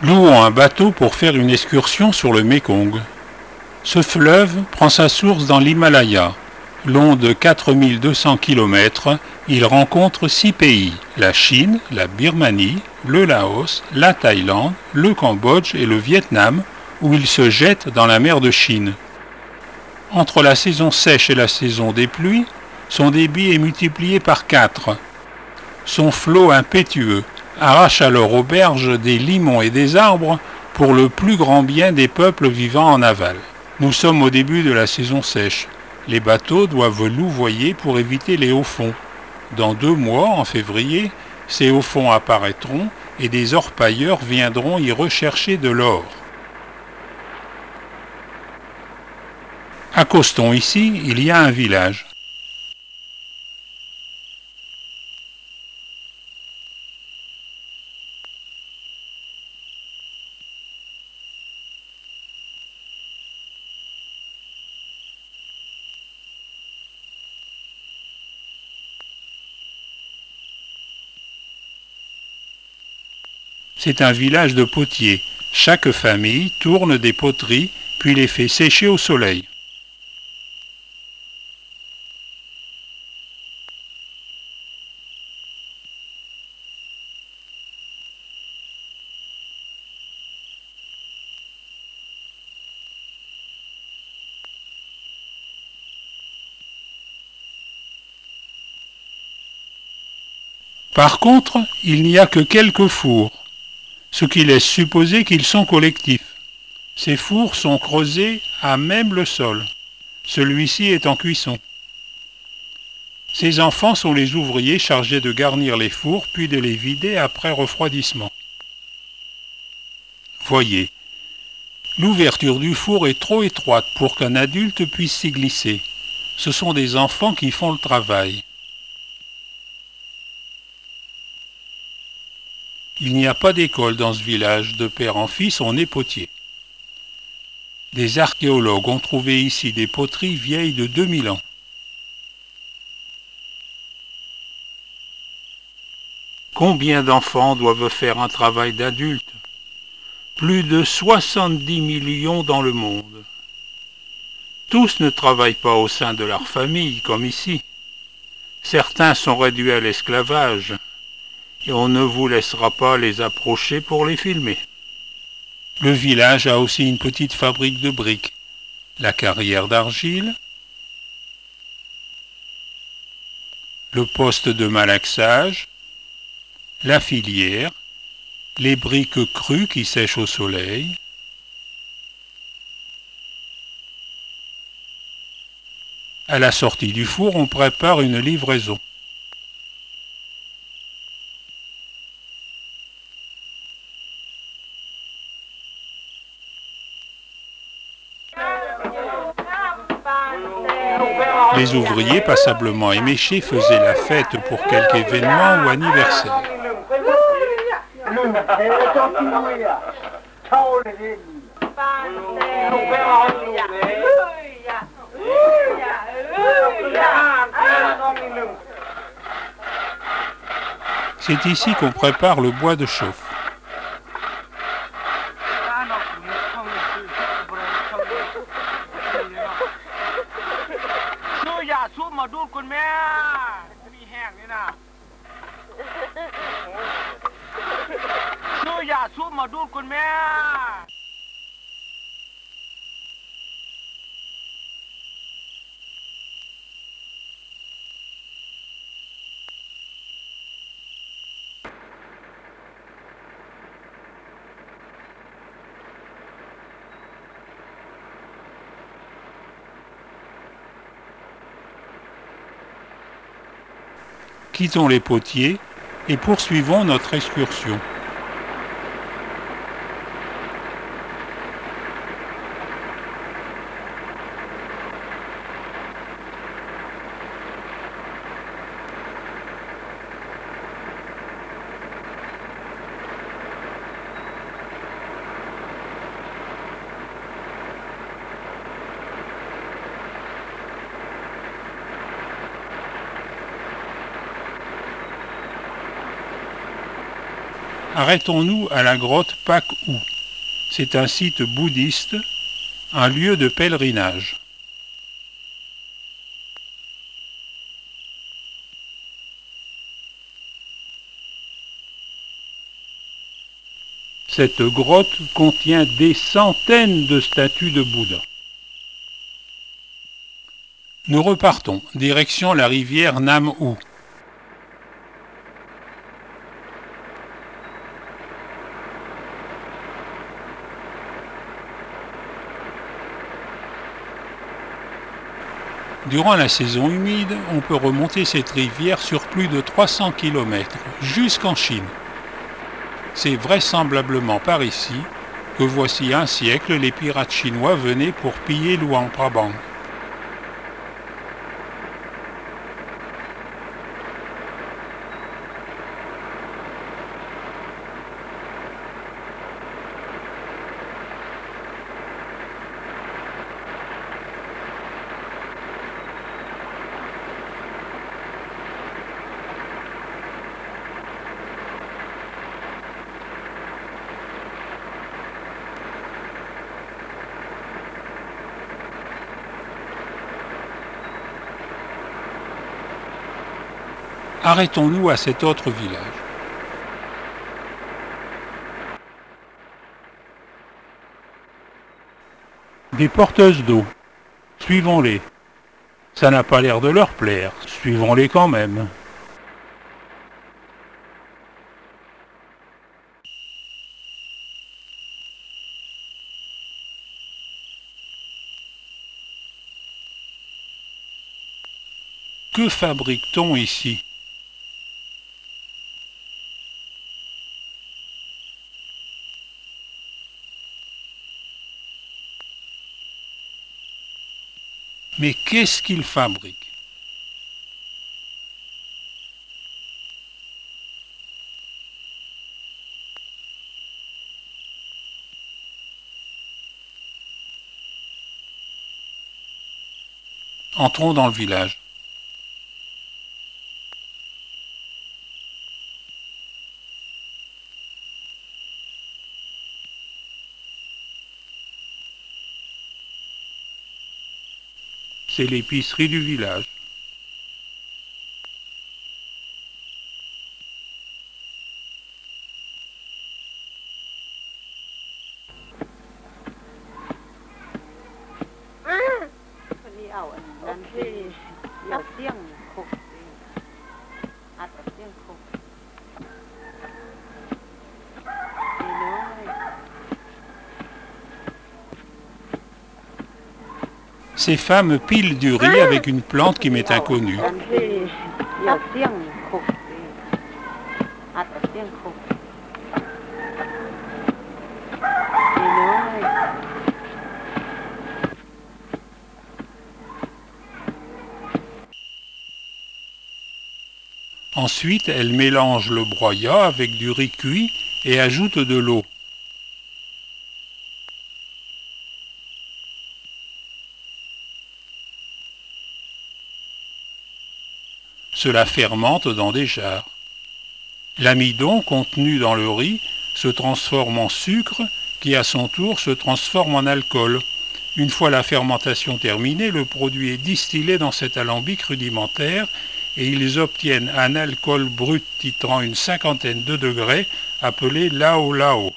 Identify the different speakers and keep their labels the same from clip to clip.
Speaker 1: Louons un bateau pour faire une excursion sur le Mékong. Ce fleuve prend sa source dans l'Himalaya. Long de 4200 km, il rencontre 6 pays, la Chine, la Birmanie, le Laos, la Thaïlande, le Cambodge et le Vietnam, où il se jette dans la mer de Chine. Entre la saison sèche et la saison des pluies, son débit est multiplié par 4. Son flot impétueux arrache alors aux berges des limons et des arbres pour le plus grand bien des peuples vivant en aval. Nous sommes au début de la saison sèche. Les bateaux doivent louvoyer pour éviter les hauts fonds. Dans 2 mois, en février, ces hauts fonds apparaîtront et des orpailleurs viendront y rechercher de l'or. Accostons ici, il y a un village. C'est un village de potiers. Chaque famille tourne des poteries puis les fait sécher au soleil. Par contre, il n'y a que quelques fours, ce qui laisse supposer qu'ils sont collectifs. Ces fours sont creusés à même le sol. Celui-ci est en cuisson. Ces enfants sont les ouvriers chargés de garnir les fours puis de les vider après refroidissement. Voyez, l'ouverture du four est trop étroite pour qu'un adulte puisse s'y glisser. Ce sont des enfants qui font le travail. Il n'y a pas d'école dans ce village, de père en fils on est potier. Des archéologues ont trouvé ici des poteries vieilles de 2000 ans. Combien d'enfants doivent faire un travail d'adulte? Plus de 70 millions dans le monde. Tous ne travaillent pas au sein de leur famille, comme ici. Certains sont réduits à l'esclavage, et on ne vous laissera pas les approcher pour les filmer. Le village a aussi une petite fabrique de briques, la carrière d'argile, le poste de malaxage, la filière, les briques crues qui sèchent au soleil, à la sortie du four, on prépare une livraison. Les ouvriers passablement éméchés faisaient la fête pour quelque événement ou anniversaire. C'est ici qu'on prépare le bois de chauffe. Quittons les potiers et poursuivons notre excursion. Arrêtons-nous à la grotte Pak-U. C'est un site bouddhiste, un lieu de pèlerinage. Cette grotte contient des centaines de statues de Bouddha. Nous repartons, direction la rivière Nam-U. Durant la saison humide, on peut remonter cette rivière sur plus de 300 km, jusqu'en Chine. C'est vraisemblablement par ici que voici un siècle les pirates chinois venaient pour piller Luang Prabang. Arrêtons-nous à cet autre village. Des porteuses d'eau. Suivons-les. Ça n'a pas l'air de leur plaire. Suivons-les quand même. Que fabrique-t-on ici ? Mais qu'est-ce qu'ils fabriquent ? Entrons dans le village. C'est l'épicerie du village. Ces femmes pilent du riz avec une plante qui m'est inconnue. Ensuite, elles mélangent le broyat avec du riz cuit et ajoutent de l'eau. Cela fermente dans des jarres. L'amidon contenu dans le riz se transforme en sucre qui à son tour se transforme en alcool. Une fois la fermentation terminée, le produit est distillé dans cet alambic rudimentaire et ils obtiennent un alcool brut titrant une 50aine de degrés appelé lao lao.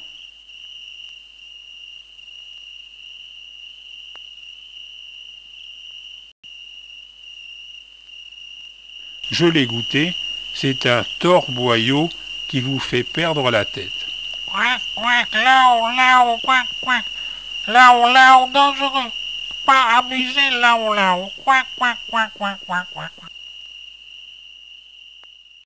Speaker 1: Je l'ai goûté, c'est un torboyau qui vous fait perdre la tête.
Speaker 2: Quack, quack, lao, lao, quack, quack. Lao, lao, dangereux. Pas abuser, lao, lao. Quack, quack, quack, quack, quack, quack.